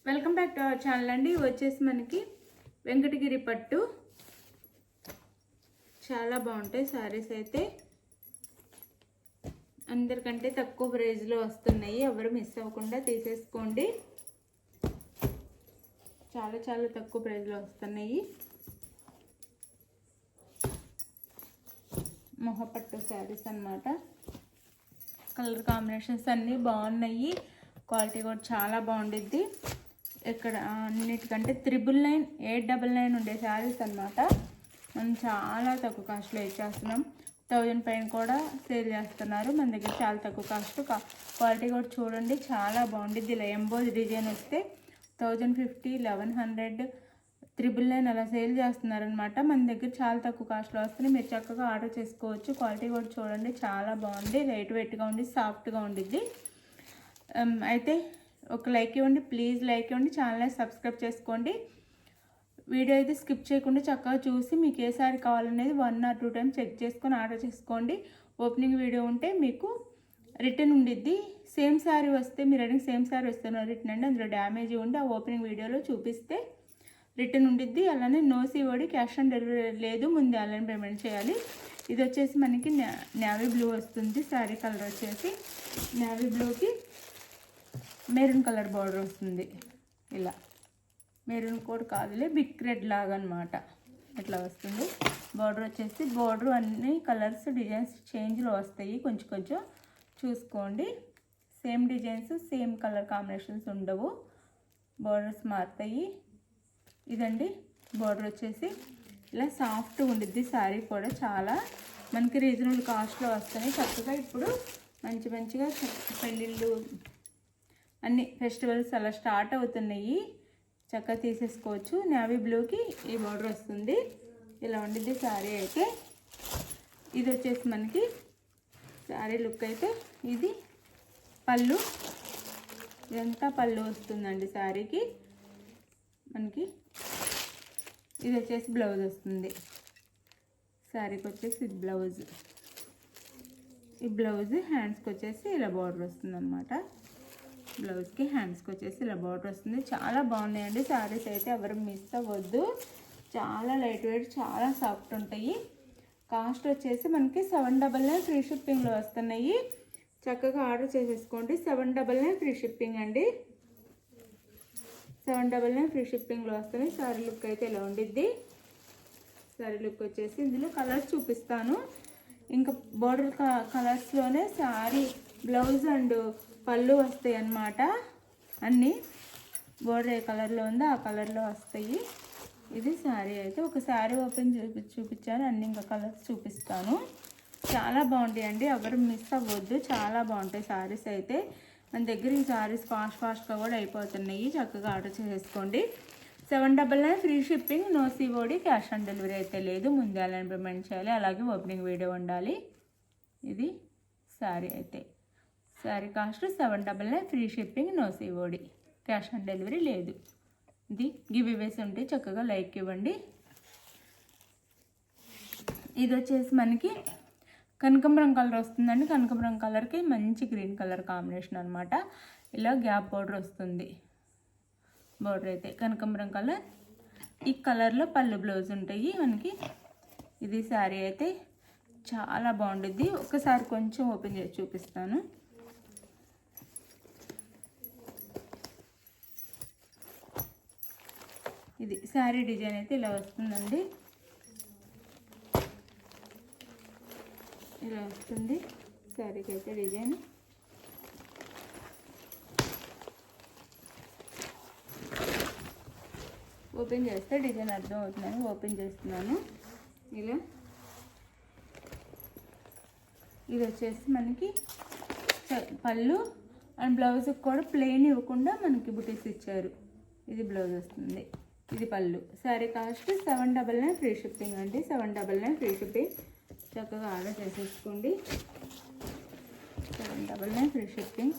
Welcome back to our channel అండి. వచ్చేసి మనకి వెంకటగిరి పట్టు చాలా బాగుంటాయి సారీస్ అయితే. అందరికంటే తక్కువ ప్రైస్లో వస్తున్నాయి, ఎవరు మిస్ అవ్వకుండా తీసేసుకోండి. చాలా చాలా తక్కువ ప్రైస్లో వస్తున్నాయి. మొహపట్టు శారీస్ అన్నమాట. కలర్ కాంబినేషన్స్ అన్నీ బాగున్నాయి, క్వాలిటీ కూడా చాలా బాగుండిద్ది. ఇక్కడ అన్నిటికంటే 999, 899 ఉండే శారీస్ అన్నమాట. మనం చాలా తక్కువ కాస్ట్లో ఇచ్చేస్తున్నాం. 1000 పైన కూడా సేల్ చేస్తున్నారు మన దగ్గర. చాలా తక్కువ కాస్ట్, క్వాలిటీ కూడా చూడండి చాలా బాగుండిద్ది. ఇలా ఎంబోజ్ డిజైన్ వస్తే 1050, 1100, 999 అలా సేల్ చేస్తున్నారనమాట. మన దగ్గర చాలా తక్కువ కాస్ట్లో వస్తున్నాయి. మీరు చక్కగా ఆర్డర్ చేసుకోవచ్చు. క్వాలిటీ కూడా చూడండి చాలా బాగుంది, లైట్ వెయిట్గా ఉంది, సాఫ్ట్గా ఉండిద్ది. అయితే ఒక లైక్ ఇవ్వండి ప్లీజ్, లైక్ ఇవ్వండి, ఛానల్ సబ్స్క్రైబ్ చేసుకోండి. వీడియో అయితే స్కిప్ చేయకుండా చక్కగా చూసి మీకు ఏ సారీ కావాలనేది 1 or 2 టైమ్స్ చెక్ చేసుకొని ఆర్డర్ చేసుకోండి. ఓపెనింగ్ వీడియో ఉంటే మీకు రిటర్న్ ఉండిద్ది. సేమ్ శారీ వస్తే మీరు అడిగిన సేమ్ శారీ వస్తున్నారు రిటర్న్ అండి, అందులో డ్యామేజ్ ఉండి ఆ ఓపెనింగ్ వీడియోలో చూపిస్తే రిటర్న్ ఉండిద్ది. అలానే no COD, cash on delivery లేదు, ముందు ఆన్లైన్ పేమెంట్ చేయాలి. ఇది వచ్చేసి మనకి నేవీ బ్లూ వస్తుంది. శారీ కలర్ వచ్చేసి నేవీ బ్లూకి మెరూన్ కలర్ బార్డర్ వస్తుంది. ఇలా మెరూన్ కూడా కాదులే, బిగ్ రెడ్ లాగా అనమాట. ఇట్లా వస్తుంది బార్డర్ వచ్చేసి. బార్డర్ అన్ని కలర్స్ డిజైన్స్ చేంజ్లో వస్తాయి, కొంచెం కొంచెం చూసుకోండి. Same designs same colour combinations ఉండవు, బార్డర్స్ మారుతాయి. ఇదండి బార్డర్ వచ్చేసి ఇలా సాఫ్ట్గా ఉండిద్ది. శారీ కూడా చాలా మనకి రీజనబుల్ కాస్ట్లో వస్తాయి. చక్కగా ఇప్పుడు మంచిగా పెళ్ళిళ్ళు అన్ని ఫెస్టివల్స్ అలా స్టార్ట్ అవుతున్నాయి, చక్కగా తీసేసుకోవచ్చు. నేవీ బ్లూకి ఈ బార్డర్ వస్తుంది. ఇలా ఉండిద్ది శారీ అయితే. ఇది వచ్చేసి మనకి శారీ లుక్ అయితే. ఇది పళ్ళు, ఇదంతా పళ్ళు వస్తుందండి శారీకి మనకి. ఇది వచ్చేసి బ్లౌజ్ వస్తుంది. శారీకి వచ్చేసి ఇది బ్లౌజ్. ఈ బ్లౌజ్ హ్యాండ్స్కి వచ్చేసి ఇలా బార్డర్ వస్తుంది అనమాట. బ్లౌజ్కి హ్యాండ్స్కి వచ్చేసి ఇలా బార్డర్ వస్తుంది. చాలా బాగున్నాయండి శారీస్ అయితే, ఎవరు మిస్ అవ్వద్దు. చాలా లైట్ వెయిట్, చాలా సాఫ్ట్ ఉంటాయి. కాస్ట్ వచ్చేసి మనకి 799 ఫ్రీ షిప్పింగ్లో వస్తున్నాయి. చక్కగా ఆర్డర్ చేసేసుకోండి. 799 ఫ్రీ షిప్పింగ్ అండి. 799 ఫ్రీ షిప్పింగ్లో వస్తున్నాయి. శారీ లుక్ అయితే ఇలా ఉండిద్ది. శారీ లుక్ వచ్చేసి ఇందులో కలర్స్ చూపిస్తాను. ఇంకా బార్డర్ కలర్స్లోనే శారీ బ్లౌజ్ అండ్ పళ్ళు వస్తాయి అన్నమాట. అన్నీ బోర్డర్ ఏ కలర్లో ఉందో ఆ కలర్లో వస్తాయి. ఇది శారీ అయితే. ఒక శారీ ఓపెన్ చూపించాను, అన్ని ఇంకా కలర్స్ చూపిస్తాను. చాలా బాగుంటాయి అండి, ఎవరు మిస్ అవ్వద్దు. చాలా బాగుంటాయి శారీస్ అయితే. మన దగ్గర ఈ శారీస్ ఫాస్ట్గా కూడా అయిపోతున్నాయి. చక్కగా ఆర్డర్ చేసేసుకోండి. 799 free shipping, no COD, cash on delivery అయితే లేదు, ముందు ఆన్లైన్ పేమెంట్ చేయాలి. అలాగే ఓపెనింగ్ వీడియో ఉండాలి. ఇది శారీ అయితే. Sari cost 799 free shipping, no COD, cash on delivery లేదు. ఇది గివ్ ఇవేస్ ఉంటే చక్కగా లైక్ ఇవ్వండి. ఇది వచ్చేసి మనకి కనకాంబరం కలర్ వస్తుందండి. కనకాంబరం కలర్కి మంచి గ్రీన్ కలర్ కాంబినేషన్ అనమాట. ఇలా గ్యాప్ బార్డర్ వస్తుంది. బార్డర్ అయితే కనకాంబరం కలర్. ఈ కలర్లో పళ్ళు బ్లౌజ్ ఉంటాయి మనకి. ఇది శారీ అయితే చాలా బాగుంటుంది. ఒకసారి కొంచెం ఓపెన్ చేసి చూపిస్తాను. ఇది శారీ డిజైన్ అయితే ఇలా వస్తుందండి. ఇలా వస్తుంది శారీకి అయితే డిజైన్. ఓపెన్ చేస్తే డిజైన్ అర్థం అవుతుందని ఓపెన్ చేస్తున్నాను. ఇలా ఇది వచ్చేసి మనకి పళ్ళు అండ్ బ్లౌజ్కి కూడా ప్లెయిన్ ఇవ్వకుండా మనకి బుటీస్ ఇచ్చారు. ఇది బ్లౌజ్ వస్తుంది, ఇది పళ్ళు. శారీ కాస్ట్ 799 ఫ్రీ షిప్పింగ్ అండి. 799 ఫ్రీ షిప్పింగ్. చక్కగా ఆర్డర్ చేసేసుకోండి. 799 ఫ్రీ షిప్పింగ్.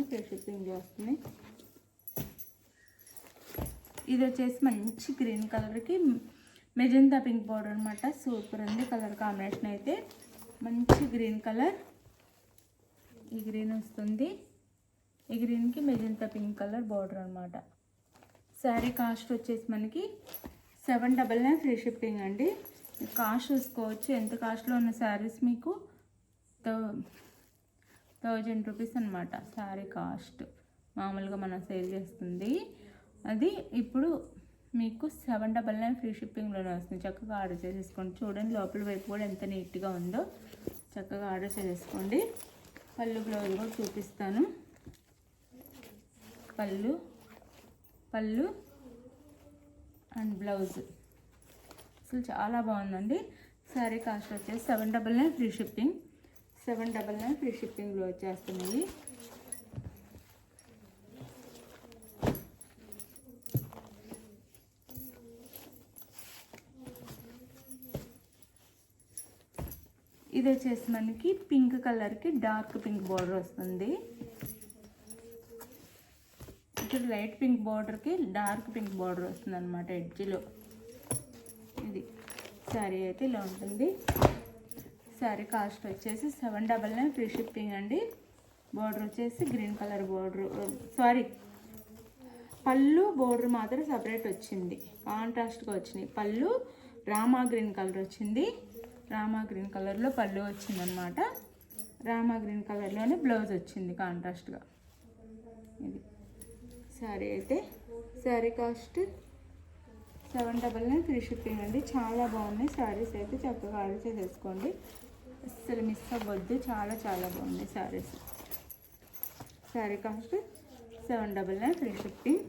ఫ్రీ షిప్పింగ్ వస్తుంది. ఇది వచ్చేసి మంచి గ్రీన్ కలర్కి మెజంతా పింక్ బార్డర్ అనమాట. సూపర్ ఉంది కలర్ కాంబినేషన్ అయితే. మంచి గ్రీన్ కలర్, ఈ గ్రీన్ వస్తుంది. ఈ గ్రీన్కి మెజంతా పింక్ కలర్ బార్డర్ అనమాట. శారీ కాస్ట్ వచ్చేసి మనకి 799 ఫ్రీ షిప్పింగ్ అండి. కాస్ట్ చూసుకోవచ్చు. ఎంత కాస్ట్లో ఉన్న శారీస్ మీకు 1000 రూపీస్ అనమాట శారీ కాస్ట్. మామూలుగా మనం సేల్ చేస్తుంది అది. ఇప్పుడు మీకు 799 ఫ్రీ షిప్పింగ్లోనే వస్తుంది. చక్కగా ఆర్డర్ చేసేసుకోండి. చూడండి లోపల వైపు కూడా ఎంత నీట్గా ఉందో. చక్కగా ఆర్డర్ చేసేసుకోండి. పళ్ళు బ్లౌజ్ కూడా చూపిస్తాను. పళ్ళు అండ్ బ్లౌజ్ అసలు చాలా బాగుందండి. శారీ కాస్ట్ వచ్చేసి 799 ఫ్రీ షిప్పింగ్. 799 ఫ్రీ షిప్పింగ్లో వచ్చేస్తున్నాయి. ఇది వచ్చేసి మనకి పింక్ కలర్కి డార్క్ పింక్ బార్డర్ వస్తుంది. ఇక్కడ లైట్ పింక్ బార్డర్కి డార్క్ పింక్ బార్డర్ వస్తుంది అనమాట ఎడ్జ్లో. ఇది శారీ అయితే ఇలా ఉంటుంది. శారీ కాస్ట్ వచ్చేసి 799 ఫ్రీ షిప్పింగ్ అండి. బార్డర్ వచ్చేసి గ్రీన్ కలర్ బార్డర్, పళ్ళు బార్డర్ మాత్రం సపరేట్ వచ్చింది, కాంట్రాస్ట్గా వచ్చినాయి. పళ్ళు రామా గ్రీన్ కలర్ వచ్చింది. రామా గ్రీన్ కలర్లో పళ్ళు వచ్చిందనమాట. రామా గ్రీన్ కలర్లోనే బ్లౌజ్ వచ్చింది కాంట్రాస్ట్గా. ఇది శారీ అయితే. శారీ కాస్ట్ 799 ఫ్రీ షిప్పింగ్ అండి. చాలా బాగున్నాయి శారీస్ అయితే. చక్కగా ఆర్డర్ చేసేసుకోండి. అస్సలు మిస్ అవ్వద్దు. చాలా చాలా బాగున్నాయి saris. Sari cost 799 free shipping.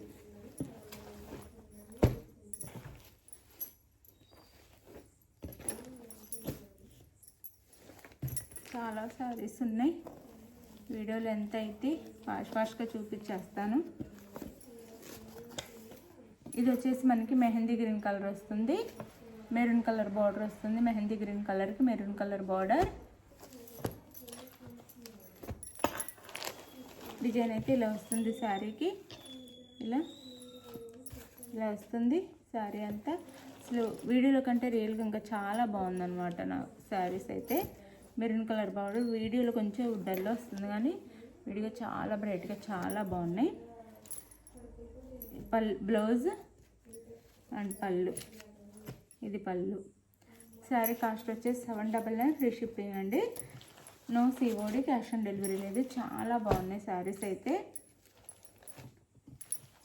చాలా శారీస్ ఉన్నాయి. వీడియోలో ఎంత అయితే ఫాస్ట్గా చూపించేస్తాను. ఇది వచ్చేసి మనకి మెహందీ గ్రీన్ కలర్ వస్తుంది. మెరూన్ కలర్ బార్డర్ వస్తుంది. మెహందీ గ్రీన్ కలర్కి మెరూన్ కలర్ బార్డర్. డిజైన్ అయితే ఇలా వస్తుంది శారీకి. ఇలా వస్తుంది శారీ అంతా. అసలు వీడియోలో కంటే రియల్గా ఇంకా చాలా బాగుందన్నమాట నా శారీస్ అయితే. మెరూన్ కలర్ బార్డర్ వీడియోలో కొంచెం డల్లో వస్తుంది కానీ వీడియో చాలా బ్రైట్గా చాలా బాగున్నాయి. బ్లౌజ్ అండ్ పళ్ళు. ఇది పళ్ళు. శారీ కాస్ట్ వచ్చేసి 799 ఫ్రీ షిప్పింగ్ అండి. No COD, cash on delivery లేదు. చాలా బాగున్నాయి శారీస్ అయితే.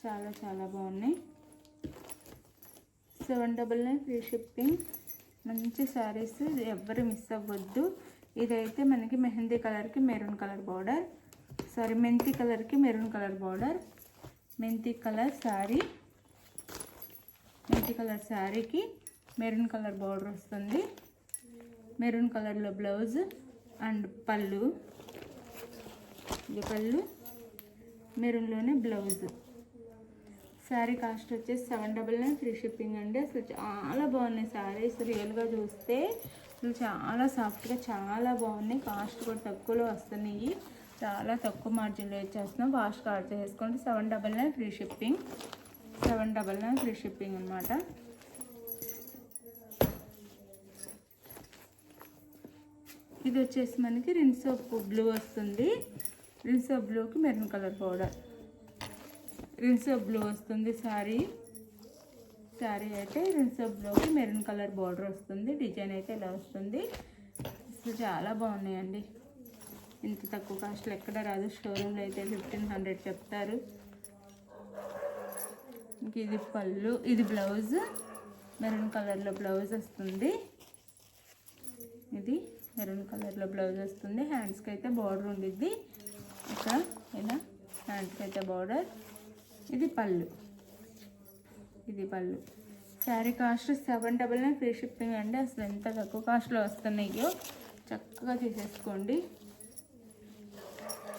చాలా చాలా బాగున్నాయి. 799 ఫ్రీ షిప్పింగ్. మంచి శారీస్, ఎవ్వరు మిస్ అవ్వద్దు. ఇదైతే మనకి మెహందీ కలర్కి మెరూన్ కలర్ బార్డర్, మెంతి కలర్కి మెరూన్ కలర్ బార్డర్. మెంతి కలర్ శారీకి మెరూన్ కలర్ బార్డర్ వస్తుంది. మెరూన్ కలర్లో బ్లౌజ్ అండ్ పళ్ళు. ఇది పళ్ళు, మెరూన్లోనే బ్లౌజ్. శారీ కాస్ట్ వచ్చేసి 799 ఫ్రీ షిప్పింగ్ అండి. అసలు చాలా బాగున్నాయి శారీస్. రియల్గా చూస్తే అసలు చాలా సాఫ్ట్గా చాలా బాగున్నాయి. కాస్ట్ కూడా తక్కువలో వస్తున్నాయి. చాలా తక్కువ మార్జిన్లో ఇచ్చేస్తున్నాం. ఫాస్ట్గా ఆర్డర్ చేసుకోండి. 799 ఫ్రీ షిప్పింగ్. 799 ఫ్రీ షిప్పింగ్ అనమాట. ఇది వచ్చేసి మనకి రిన్స్ ఆఫ్ బ్లూ వస్తుంది. రిన్స్ ఆఫ్ బ్లూకి maroon colour powder. Rinse of blue వస్తుంది శారీ అయితే. రిన్స్ ఆఫ్ బ్లూకి మెరూన్ కలర్ బార్డర్ వస్తుంది. డిజైన్ అయితే ఇలా వస్తుంది. అసలు చాలా బాగున్నాయండి. ఇంత తక్కువ కాస్ట్లో ఎక్కడ రాదు. షోరూమ్లో అయితే 1500 చెప్తారు. ఇంక ఇది పళ్ళు, ఇది బ్లౌజ్. మెరూన్ కలర్లో బ్లౌజ్ వస్తుంది. ఇది మెరూన్ కలర్లో బ్లౌజ్ వస్తుంది. హ్యాండ్స్కి అయితే బార్డర్ ఉండిద్ది ఇక్కడ ఇలా. హ్యాండ్స్కి అయితే బార్డర్. ఇది పళ్ళు. శారీ కాస్ట్ 799 ఫ్రీ షిప్పింగ్ అండి. అసలు ఎంత తక్కువ కాస్ట్లో వస్తున్నాయో చక్కగా తీసేసుకోండి.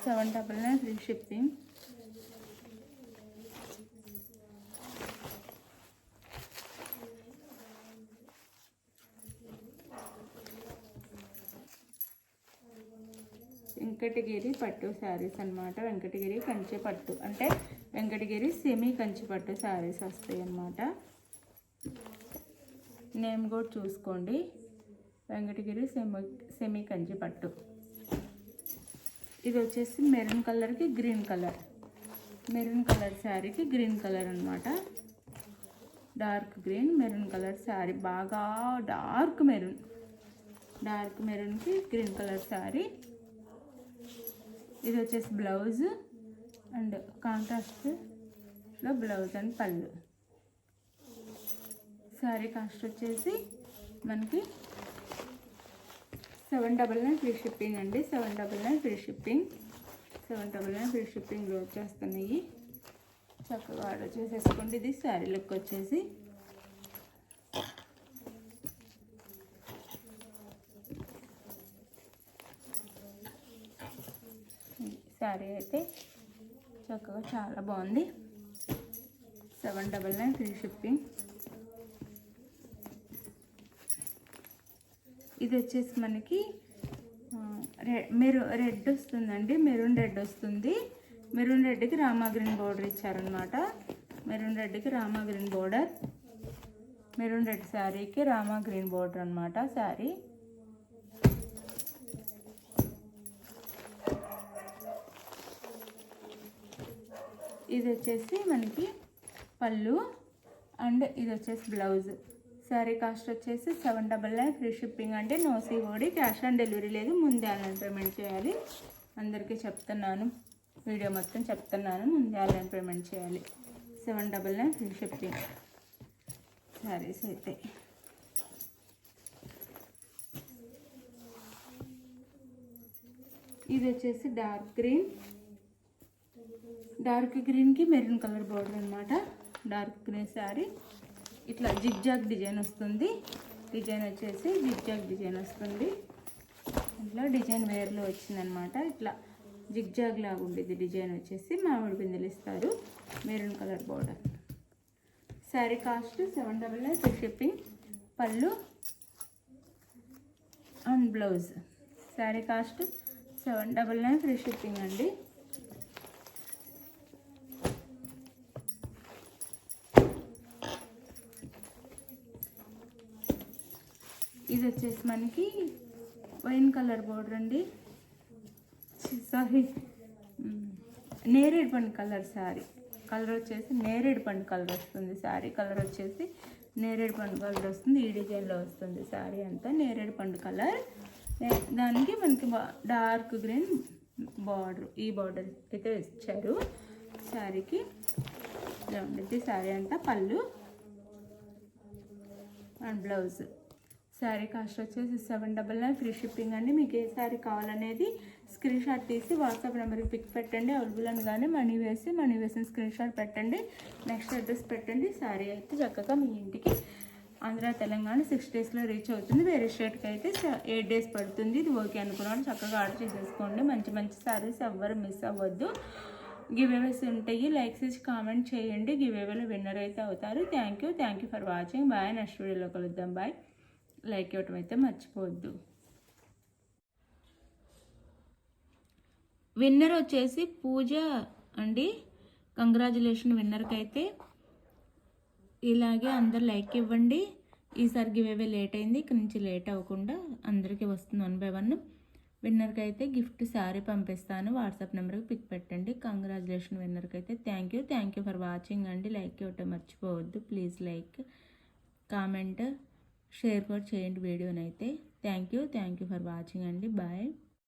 799 ఫ్రీ షిప్పింగ్. వెంకటగిరి పట్టు శారీస్ అనమాట. వెంకటగిరి కంచి పట్టు అంటే వెంకటగిరి సెమీ కంచి పట్టు శారీస్ వస్తాయి అన్నమాట. నేమ్ కూడా చూసుకోండి. వెంకటగిరి సెమీ కంచి పట్టు. ఇది వచ్చేసి మెరూన్ కలర్కి గ్రీన్ కలర్, మెరూన్ కలర్ శారీకి గ్రీన్ కలర్ అనమాట. Dark green maroon colour sari, బాగా డార్క్ మెరూన్కి గ్రీన్ కలర్ శారీ. ఇది వచ్చేసి బ్లౌజ్ అండ్ కాంట్రాస్ట్లో బ్లౌజ్ అండ్ పళ్ళు. శారీ కాస్ట్ వచ్చేసి మనకి 799 ఫ్రీ షిప్పింగ్ అండి. 799 ఫ్రీ షిప్పింగ్, 799 ఫ్రీ షిప్పింగ్లో వచ్చేస్తున్నాయి. చక్కగా ఆర్డర్ చేసేసుకోండి. ఇది శారీ లుక్ వచ్చేసి శారీ అయితే చక్కగా చాలా బాగుంది. 799 ఫ్రీ షిప్పింగ్. ఇది వచ్చేసి మనకి రెడ్ వస్తుందండి, మెరూన్ రెడ్ వస్తుంది. మెరూన్ రెడ్కి రామా గ్రీన్ బోర్డర్ ఇచ్చారనమాట. మెరూన్ రెడ్కి Rama green border, maroon red శారీకి రామా గ్రీన్ బోర్డర్ అనమాట శారీ. ఇది వచ్చేసి మనకి పళ్ళు అండ్ ఇది వచ్చేసి బ్లౌజ్. శారీ కాస్ట్ వచ్చేసి 799 ఫ్రీ షిప్పింగ్ అంటే no COD, cash on delivery లేదు. ముందే ఆన్లైన్ పేమెంట్ చేయాలి. అందరికీ చెప్తున్నాను, వీడియో మొత్తం చెప్తున్నాను, ముందే ఆన్లైన్ పేమెంట్ చేయాలి. 799 ఫ్రీ షిప్పింగ్ శారీస్ అయితే. ఇది వచ్చేసి డార్క్ గ్రీన్కి మెరూన్ కలర్ బోర్డర్ అనమాట. డార్క్ గ్రీన్ శారీ ఇట్లా జిగ్జాగ్ డిజైన్ వస్తుంది. డిజైన్ వచ్చేసి జిగ్జాగ్ డిజైన్ వస్తుంది. ఇట్లా డిజైన్ వేర్లో వచ్చిందనమాట. ఇట్లా జిగ్జాగ్ లాగా ఉండేది డిజైన్ వచ్చేసి. మామిడి బిందెలు ఇస్తారు. Maroon colour border. Sari cost 799 free shipping. పళ్ళు and blouse. Sari cost 799 free shipping అండి. ఇది వచ్చేసి మనకి వైన్ కలర్ బోర్డర్ అండి, సారీ నేరేడు పండు కలర్ శారీ. కలర్ వచ్చేసి నేరేడు పండు కలర్ వస్తుంది. శారీ కలర్ వచ్చేసి నేరేడు పండు కలర్ వస్తుంది. ఈ డిజైన్లో వస్తుంది శారీ అంతా నేరేడు పండు కలర్. దానికి మనకి డార్క్ గ్రీన్ బార్డర్, ఈ బార్డర్ అయితే ఇచ్చారు శారీకి. ఇలా ఉండేది శారీ అంతా. పళ్ళు అండ్ బ్లౌజ్. శారీ కాస్ట్ వచ్చేసి 799 ఫ్రీ షిప్పింగ్ అండి. మీకు ఏ శారీ కావాలనేది స్క్రీన్ షాట్ తీసి వాట్సాప్ నెంబర్కి పిక్ పెట్టండి. అవైలబుల్ అనగానే మనీ వేసిన స్క్రీన్ షాట్ పెట్టండి. నెక్స్ట్ అడ్రస్ పెట్టండి. శారీ అయితే చక్కగా మీ ఇంటికి ఆంధ్ర తెలంగాణ 6 డేస్లో రీచ్ అవుతుంది. వేరే స్టేట్కి అయితే 8 డేస్ పడుతుంది. ఇది ఓకే అనుకున్నాను, చక్కగా ఆర్డర్ చేసేసుకోండి. మంచి మంచి శారీస్ ఎవ్వరు మిస్ అవ్వద్దు. గివ్అవేస్ ఉంటాయి. లైక్ చేసి కామెంట్ చేయండి. గివ్అవేలో విన్నర్ అయితే అవుతారు. Thank you for watching. Bye. Next వీడియోలో కలుద్దాం. బాయ్. లైక్ ఇవ్వటం అయితే మర్చిపోవద్దు. విన్నర్ వచ్చేసి పూజ అండి. కంగ్రాచులేషన్ విన్నర్కి అయితే. ఇలాగే అందరు లైక్ ఇవ్వండి. ఈసారి గివ్అవే లేట్ అయింది, ఇక్కడి నుంచి లేట్ అవ్వకుండా అందరికీ వస్తుంది 1 by 1. విన్నర్కి అయితే గిఫ్ట్ శారీ పంపిస్తాను. వాట్సాప్ నెంబర్కి పిక్ పెట్టండి. కంగ్రాచులేషన్ విన్నర్కి అయితే. థ్యాంక్ యూ ఫర్ వాచింగ్ అండి. లైక్ ఇవ్వటం మర్చిపోవద్దు. ప్లీజ్ లైక్, కామెంట్, షేర్ కూడా చేయండి వీడియోనైతే. థ్యాంక్ యూ ఫర్ వాచింగ్ అండి. బాయ్.